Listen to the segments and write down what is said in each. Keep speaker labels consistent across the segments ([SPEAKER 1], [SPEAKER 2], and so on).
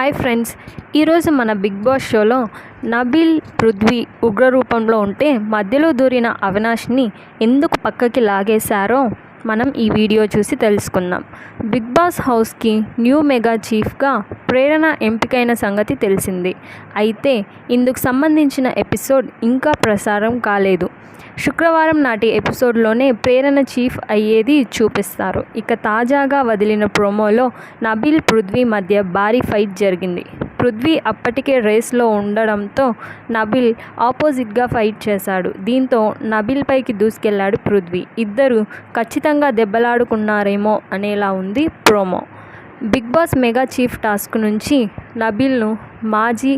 [SPEAKER 1] Hi friends, ఈరోజు మన big boss షోలో నబీల్ పృథ్వీ ఉగ్రరూపంలో ఉంటే మధ్యలో దూరిన అవినాష్ని ఎందుకు పక్కకి లాగేశారో మనం ఈ వీడియో చూసి తెలుసుకుందాం. బిగ్ బాస్ హౌస్కి న్యూ మెగా చీఫ్గా ప్రేరణ ఎంపికైన సంగతి తెలిసింది. అయితే ఇందుకు సంబంధించిన ఎపిసోడ్ ఇంకా ప్రసారం కాలేదు. శుక్రవారం నాటి ఎపిసోడ్లోనే ప్రేరణ చీఫ్ అయ్యేది చూపిస్తారు. ఇక తాజాగా వదిలిన ప్రోమోలో నబీల్ పృథ్వీ మధ్య భారీ ఫైట్ జరిగింది. పృథ్వీ అప్పటికే రేస్లో ఉండడంతో నబీల్ ఆపోజిట్గా ఫైట్ చేశాడు. దీంతో నబీల్ పైకి దూసుకెళ్లాడు పృథ్వీ. ఇద్దరు ఖచ్చితంగా దెబ్బలాడుకున్నారేమో అనేలా ఉంది promo. Bigg Boss mega chief task నుంచి నబీల్ను మాజీ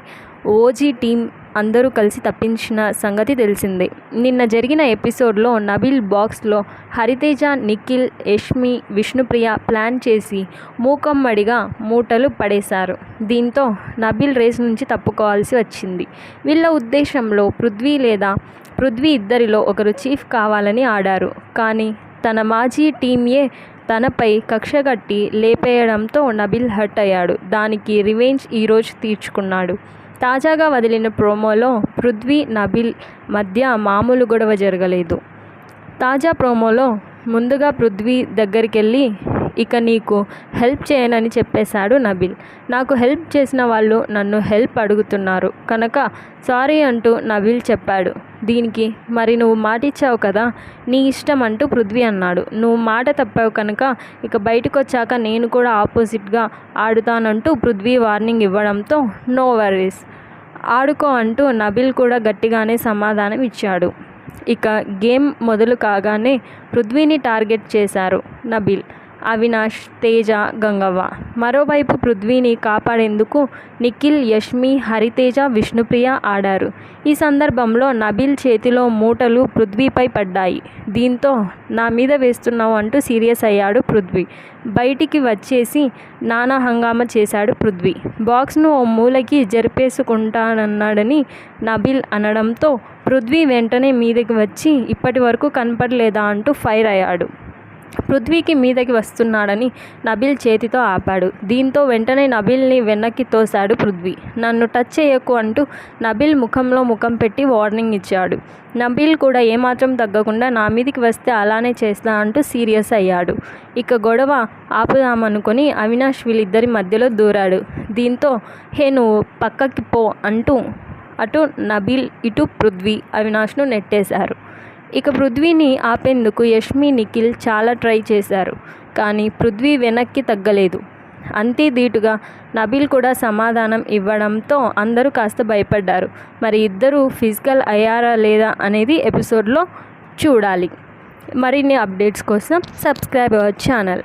[SPEAKER 1] ఓజీ టీం అందరూ కలిసి తప్పించిన సంగతి తెలిసిందే. నిన్న జరిగిన ఎపిసోడ్లో నబీల్ బాక్స్లో హరితేజ, నిఖిల్, యష్మి, విష్ణుప్రియ ప్లాన్ చేసి మూకమ్మడిగా మూటలు పడేశారు. దీంతో నబీల్ రేస్ నుంచి తప్పుకోవాల్సి వచ్చింది. వీళ్ళ ఉద్దేశంలో పృథ్వీ ఇద్దరిలో ఒకరు చీఫ్ కావాలని ఆడారు. కానీ తన మాజీ టీంయే తనపై కక్షగట్టి లేపేయడంతో నబీల్ హర్ట్ అయ్యాడు. దానికి రివెంజ్ ఈరోజు తీర్చుకున్నాడు. తాజాగా వదిలిన ప్రోమోలో పృథ్వీ, నబీల్ మధ్య మామూలు గొడవ జరగలేదు. తాజా ప్రోమోలో ముందుగా పృథ్వీ దగ్గరికెళ్ళి ఇక నీకు హెల్ప్ చేయనని చెప్పేశాడు నబీల్. నాకు హెల్ప్ చేసిన వాళ్ళు నన్ను హెల్ప్ అడుగుతున్నారు కనుక సారీ అంటూ నబీల్ చెప్పాడు. దీనికి మరి నువ్వు మాటిచ్చావు కదా, నీ ఇష్టం అంటూ పృథ్వీ అన్నాడు. నువ్వు మాట తప్పావు కనుక ఇక బయటకు వచ్చాక నేను కూడా ఆపోజిట్గా ఆడుతానంటూ పృథ్వీ వార్నింగ్ ఇవ్వడంతో నో వరీస్, ఆడుకో అంటూ నబీల్ కూడా గట్టిగానే సమాధానం ఇచ్చాడు. ఇక గేమ్ మొదలు కాగానే పృథ్వీని టార్గెట్ చేశారు నబీల్, అవినాష్, తేజ, గంగవ్వ. మరోవైపు పృథ్వీని కాపాడేందుకు నిఖిల్, యష్మి, హరితేజ, విష్ణుప్రియ ఆడారు. ఈ సందర్భంలో నబీల్ చేతిలో మూటలు పృథ్వీపై పడ్డాయి. దీంతో నా మీద వేస్తున్నావు అంటూ సీరియస్ అయ్యాడు పృథ్వీ. బయటికి వచ్చేసి నానా హంగామా చేశాడు పృథ్వీ. బాక్స్ను ఓ మూలకి జరిపేసుకుంటానన్నాడని నబీల్ అనడంతో పృథ్వీ వెంటనే మీదకి వచ్చి ఇప్పటి వరకు కనపడలేదా అంటూ ఫైర్ అయ్యాడు. పృథ్వీకి మీదకి వస్తున్నాడని నబీల్ చేతితో ఆపాడు. దీంతో వెంటనే నబీల్ని వెనక్కి తోశాడు పృథ్వీ. నన్ను టచ్ చేయకు అంటూ నబీల్ ముఖంలో ముఖం పెట్టి వార్నింగ్ ఇచ్చాడు. నబీల్ కూడా ఏమాత్రం తగ్గకుండా నా మీదికి వస్తే అలానే చేస్తా అంటూ సీరియస్ అయ్యాడు. ఇక గొడవ ఆపుదామనుకొని అవినాష్ వీళ్ళిద్దరి మధ్యలో దూరాడు. దీంతో హే నువ్వు పక్కకి పో అంటూ అటు నబీల్ ఇటు పృథ్వీ అవినాష్ను నెట్టేశారు. ఇక పృథ్వీని ఆపేందుకు యష్మి, నిఖిల్ చాలా ట్రై చేశారు. కానీ పృథ్వీ వెనక్కి తగ్గలేదు. అంతే ధీటుగా నబీల్ కూడా సమాధానం ఇవ్వడంతో అందరూ కాస్త భయపడ్డారు. మరి ఇద్దరు ఫిజికల్ అయ్యారా లేదా అనేది ఎపిసోడ్లో చూడాలి. మరిన్ని అప్డేట్స్ కోసం సబ్స్క్రైబ్ అవర్ ఛానల్.